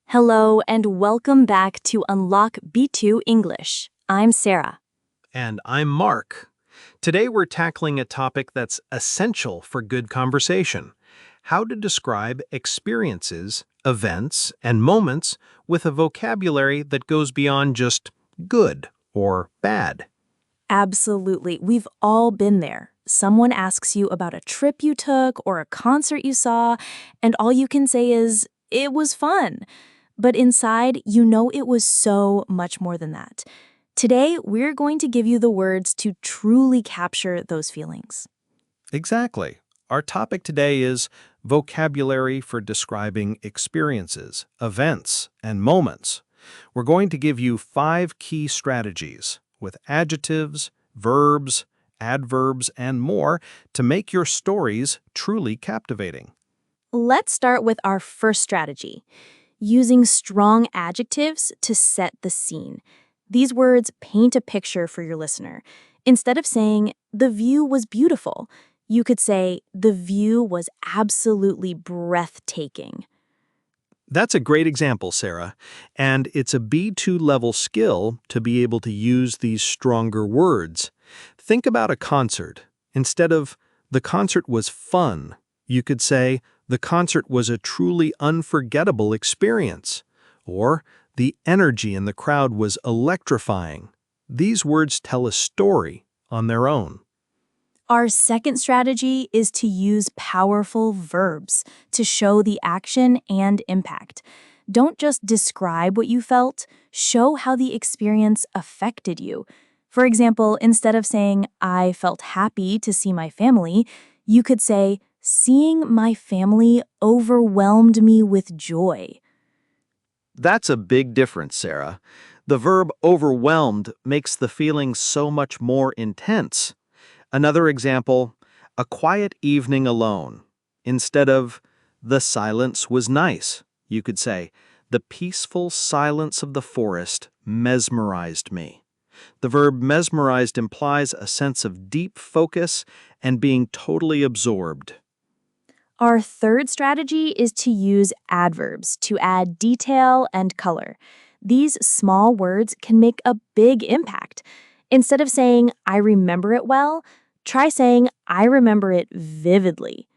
Hello and welcome back to Unlock B2 English. I'm Sarah. And I'm Mark. Today we're tackling a topic that's essential for good conversation: how to describe experiences, events, and moments with a vocabulary that goes beyond just good or bad. Absolutely. We've all been there. Someone asks you about a trip you took or a concert you saw, and all you can say is, "It was fun." But inside, you know it was so much more than that. Today, we're going to give you the words to truly capture those feelings. Exactly. Our topic today is vocabulary for describing experiences, events, and moments. We're going to give you 5 key strategies with adjectives, verbs, adverbs, and more to make your stories truly captivating. Let's start with our first strategy, using strong adjectives to set the scene. These words paint a picture for your listener. Instead of saying, "The view was beautiful," you could say, "The view was absolutely breathtaking." That's a great example, Sarah, and it's a B2 level skill to be able to use these stronger words. Think about a concert. Instead of, "The concert was fun," you could say, "The concert was a truly unforgettable experience," or "The energy in the crowd was electrifying." These words tell a story on their own. Our second strategy is to use powerful verbs to show the action and impact. Don't just describe what you felt, show how the experience affected you. For example, instead of saying, "I felt happy to see my family," you could say, "Seeing my family overwhelmed me with joy." That's a big difference, Sarah. The verb overwhelmed makes the feeling so much more intense. Another example, a quiet evening alone. Instead of, "The silence was nice," you could say, "The peaceful silence of the forest mesmerized me." The verb mesmerized implies a sense of deep focus and being totally absorbed. Our third strategy is to use adverbs to add detail and color. These small words can make a big impact. Instead of saying, "I remember it well," try saying, "I remember it vividly."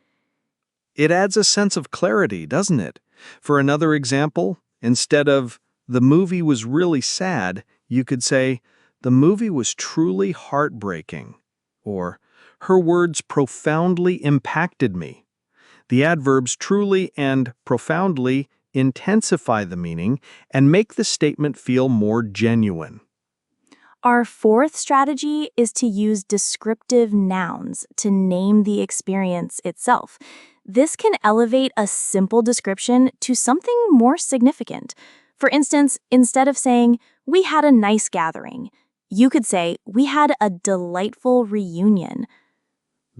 It adds a sense of clarity, doesn't it? For another example, instead of, "The movie was really sad," you could say, "The movie was truly heartbreaking," or, "Her words profoundly impacted me." The adverbs truly and profoundly intensify the meaning and make the statement feel more genuine. Our fourth strategy is to use descriptive nouns to name the experience itself. This can elevate a simple description to something more significant. For instance, instead of saying, "We had a nice gathering," you could say, "We had a delightful reunion."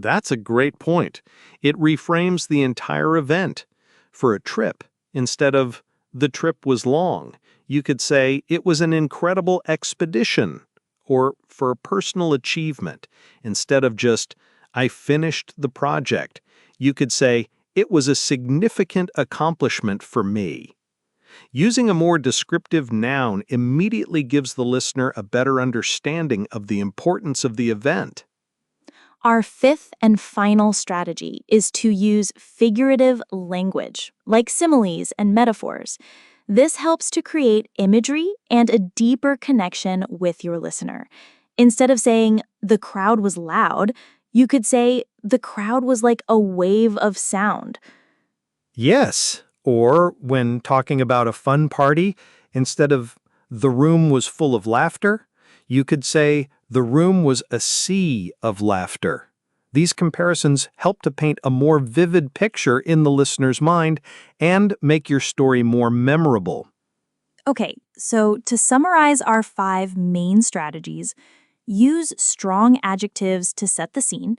That's a great point. It reframes the entire event. For a trip, instead of, "The trip was long," you could say, "It was an incredible expedition." Or for a personal achievement, instead of just, "I finished the project," you could say, "It was a significant accomplishment for me." Using a more descriptive noun immediately gives the listener a better understanding of the importance of the event. Our fifth and final strategy is to use figurative language, like similes and metaphors. This helps to create imagery and a deeper connection with your listener. Instead of saying, "The crowd was loud," you could say, "The crowd was like a wave of sound." Yes, or when talking about a fun party, instead of, "The room was full of laughter," you could say, "The room was a sea of laughter." These comparisons help to paint a more vivid picture in the listener's mind and make your story more memorable. Okay, so to summarize our 5 main strategies, use strong adjectives to set the scene,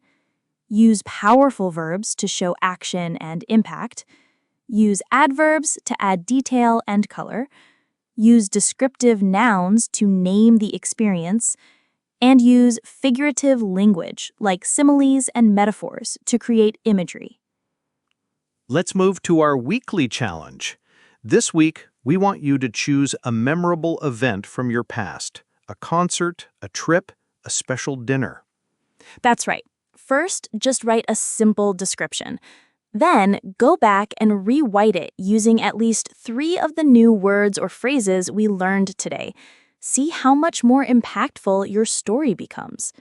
use powerful verbs to show action and impact, use adverbs to add detail and color, use descriptive nouns to name the experience, and use figurative language like similes and metaphors to create imagery. Let's move to our weekly challenge. This week, We want you to choose a memorable event from your past, a concert, a trip, a special dinner. That's right. First, just write a simple description. Then, go back and rewrite it using at least 3 of the new words or phrases we learned today. See how much more impactful your story becomes.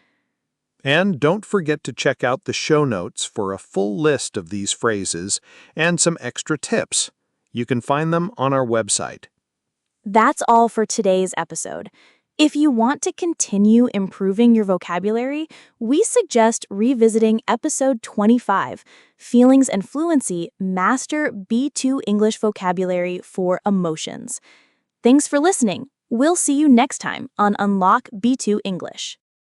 And don't forget to check out the show notes for a full list of these phrases and some extra tips. You can find them on our website. That's all for today's episode. If you want to continue improving your vocabulary, we suggest revisiting episode 25, Feelings and Fluency, Master B2 English Vocabulary for Emotions. Thanks for listening. We'll see you next time on Unlock B2 English.